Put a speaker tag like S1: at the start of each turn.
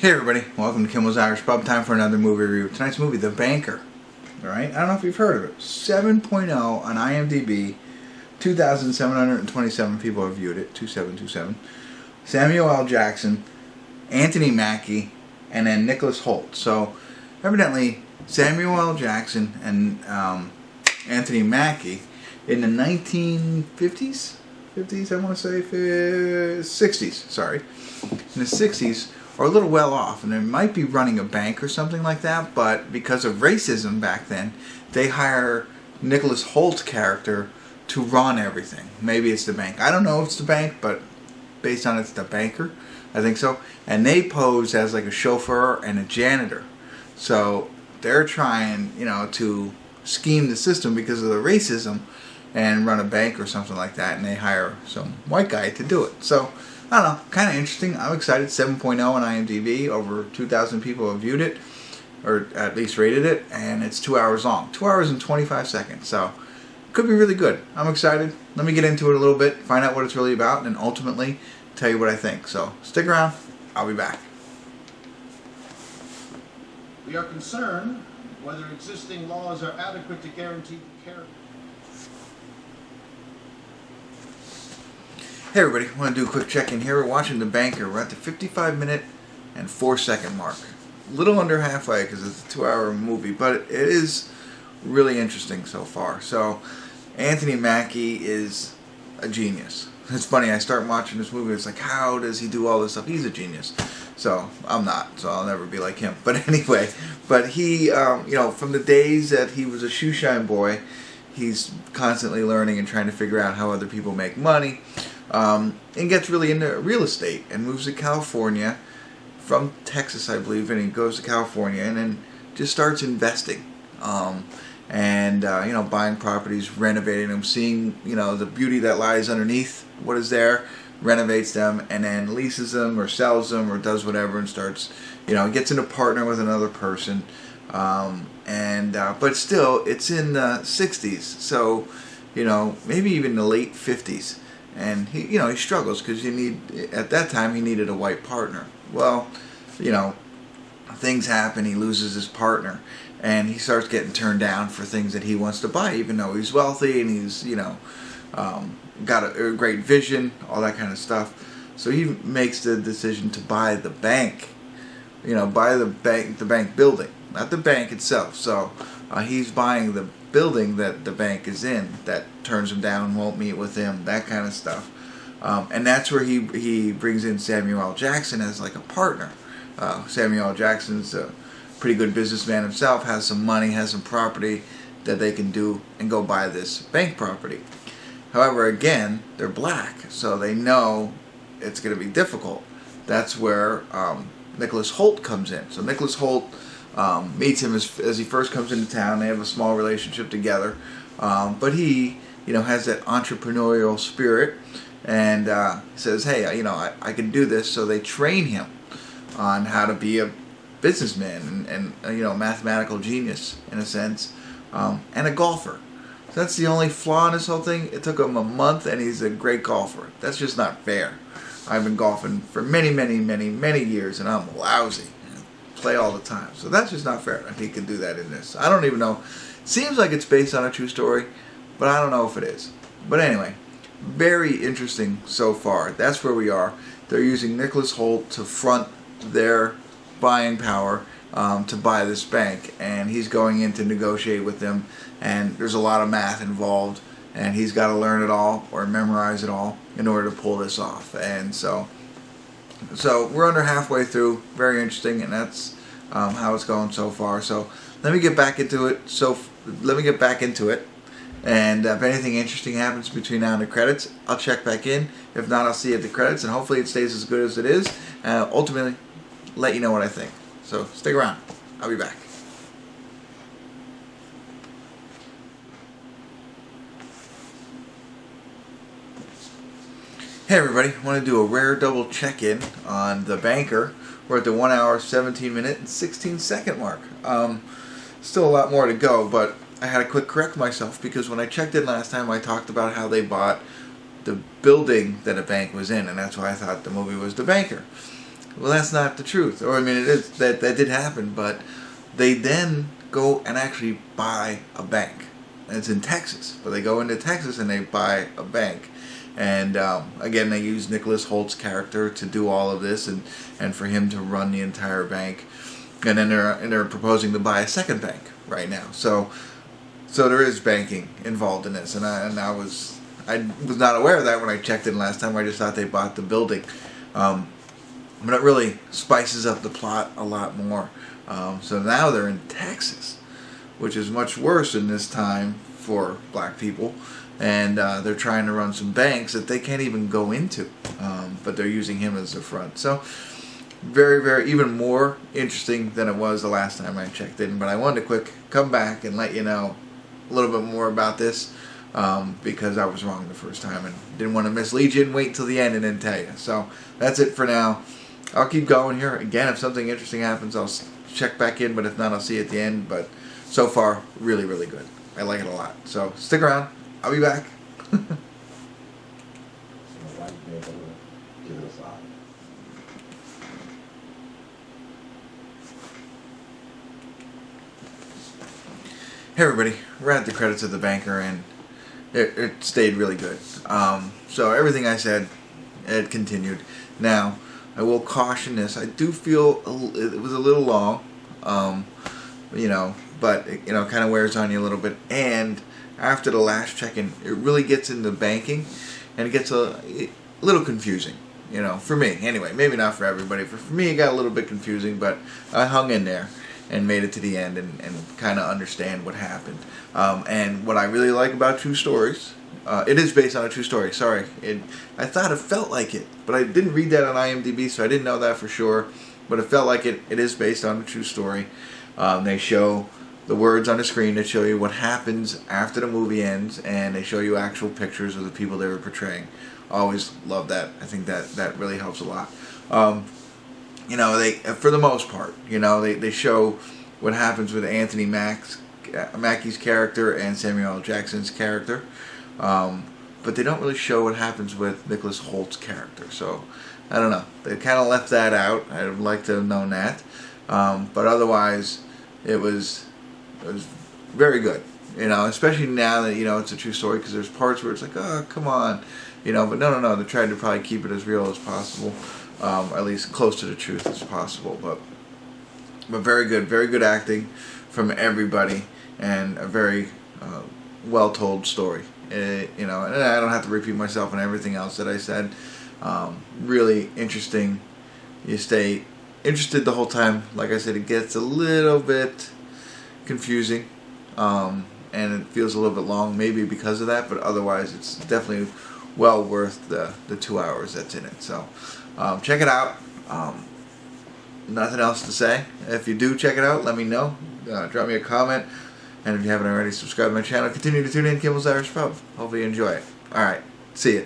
S1: Hey everybody, welcome to Kimmel's Irish Pub. Time for another movie review. Tonight's movie, The Banker. Alright, I don't know if you've heard of it. 7.0 on IMDb. 2,727 people have viewed it. 2727. Samuel L. Jackson, Anthony Mackie, and then Nicholas Hoult. So, evidently, Samuel L. Jackson and Anthony Mackie in the 1950s? 50s, I want to say 60s, sorry. In the 60s, are a little well off, and they might be running a bank or something like that, but because of racism back then, they hire Nicholas Hoult's character to run everything. Maybe it's the bank. I don't know if it's the bank, but based on it's the banker, I think so. And they pose as like a chauffeur and a janitor. So they're trying, to scheme the system because of the racism and run a bank or something like that, and they hire some white guy to do it. So, I don't know, kind of interesting. I'm excited. 7.0 on IMDb. Over 2,000 people have viewed it, or at least rated it, and it's 2 hours long. 2 hours and 25 seconds, so could be really good. I'm excited. Let me get into it a little bit, find out what it's really about, and ultimately tell you what I think. So, stick around. I'll be back.
S2: We are concerned whether existing laws are adequate to guarantee the care.
S1: Hey everybody, I want to do a quick check-in here. We're watching The Banker. We're at the 55-minute and 4-second mark. A little under halfway because it's a 2-hour movie, but it is really interesting so far. So, Anthony Mackie is a genius. It's funny, I start watching this movie, it's like, how does he do all this stuff? He's a genius. So, I'm not, so I'll never be like him. But anyway, he, from the days that he was a shoeshine boy, he's constantly learning and trying to figure out how other people make money. And gets really into real estate and moves to California from Texas, I believe, and he goes to California and then just starts investing, buying properties, renovating them, seeing, the beauty that lies underneath what is there, renovates them, and then leases them or sells them or does whatever and starts, gets in a partner with another person, but still, it's in the 60s, so, maybe even the late 50s. And he struggles because at that time he needed a white partner. Well, things happen. He loses his partner, and he starts getting turned down for things that he wants to buy, even though he's wealthy and he's got a great vision, all that kind of stuff. So he makes the decision to buy the bank. Buy the bank building, not the bank itself. So he's buying the building that the bank is in that turns him down, won't meet with him, that kind of stuff. And that's where he brings in Samuel L. Jackson as like a partner. Samuel L. Jackson's a pretty good businessman himself, has some money, has some property that they can do and go buy this bank property. However, again, they're black, so they know it's going to be difficult. That's where Nicholas Hoult comes in. So Nicholas Hoult meets him as he first comes into town. They have a small relationship together, but he, has that entrepreneurial spirit, and says, "Hey, I can do this." So they train him on how to be a businessman and mathematical genius in a sense, and a golfer. So that's the only flaw in this whole thing. It took him a month, and he's a great golfer. That's just not fair. I've been golfing for many, many, many, many years, and I'm lousy. Play all the time. So that's just not fair. He can do that in this. I don't even know. Seems like it's based on a true story, but I don't know if it is. But anyway, very interesting so far. That's where we are. They're using Nicholas Hoult to front their buying power to buy this bank, and he's going in to negotiate with them, and there's a lot of math involved, and he's got to learn it all or memorize it all in order to pull this off. And so we're under halfway through. Very interesting, and that's how it's going so far. So let me get back into it. And if anything interesting happens between now and the credits, I'll check back in. If not, I'll see you at the credits, and hopefully it stays as good as it is. Ultimately, let you know what I think. So stick around. I'll be back. Hey everybody, I want to do a rare double check-in on The Banker. We're at the 1 hour, 17 minute, and 16 second mark. Still a lot more to go, but I had to quick correct myself because when I checked in last time I talked about how they bought the building that a bank was in, and that's why I thought the movie was The Banker. well, that's not the truth. Or I mean, it is that did happen, but they then go and actually buy a bank. And it's in Texas, but they go into Texas and they buy a bank. And again, they use Nicholas Hoult's character to do all of this, and for him to run the entire bank. And then they're proposing to buy a second bank right now. So there is banking involved in this, and I was not aware of that when I checked in last time. I just thought they bought the building, but it really spices up the plot a lot more. So now they're in Texas, which is much worse in this time for black people, and they're trying to run some banks that they can't even go into, but they're using him as the front. So very, very, even more interesting than it was the last time I checked in. But I wanted to come back and let you know a little bit more about this, because I was wrong the first time and didn't want to mislead you and wait until the end and then tell you. So that's it for now. I'll keep going here. Again, if something interesting happens, I'll check back in, but if not, I'll see you at the end. But so far, really, really good. I like it a lot. So stick around. I'll be back. Hey everybody, we're at the credits of the banker, and it stayed really good. So everything I said, it continued. Now, I will caution this. I do feel it was a little long, but it, kind of wears on you a little bit. And after the last check-in, it really gets into banking, and it gets a little confusing. For me anyway. Maybe not for everybody. For me, it got a little bit confusing, but I hung in there and made it to the end and kind of understand what happened. And what I really like about true stories, it is based on a true story. Sorry, I thought it felt like it, but I didn't read that on IMDb, so I didn't know that for sure. But it felt like it is based on a true story. They show the words on the screen that show you what happens after the movie ends, and they show you actual pictures of the people they were portraying. Always love that. I think that really helps a lot. They, for the most part, they show what happens with Anthony Mackie's character and Samuel L. Jackson's character, but they don't really show what happens with Nicholas Hoult's character. So I don't know. They kind of left that out. I would like to have known that, but otherwise, it was very good. Especially now that it's a true story, because there's parts where it's like, oh, come on, but no. They tried to probably keep it as real as possible. At least close to the truth as possible, but very good acting from everybody, and a very well told story. And I don't have to repeat myself on everything else that I said. Really interesting. You stay interested the whole time. Like I said, it gets a little bit confusing, and it feels a little bit long, maybe because of that. But otherwise, it's definitely well worth the 2 hours that's in it. So. Check it out. Nothing else to say. If you do check it out, let me know. Drop me a comment. And if you haven't already, subscribe to my channel. Continue to tune in Kimmel's Irish Pub. Hopefully you enjoy it. Alright. See ya.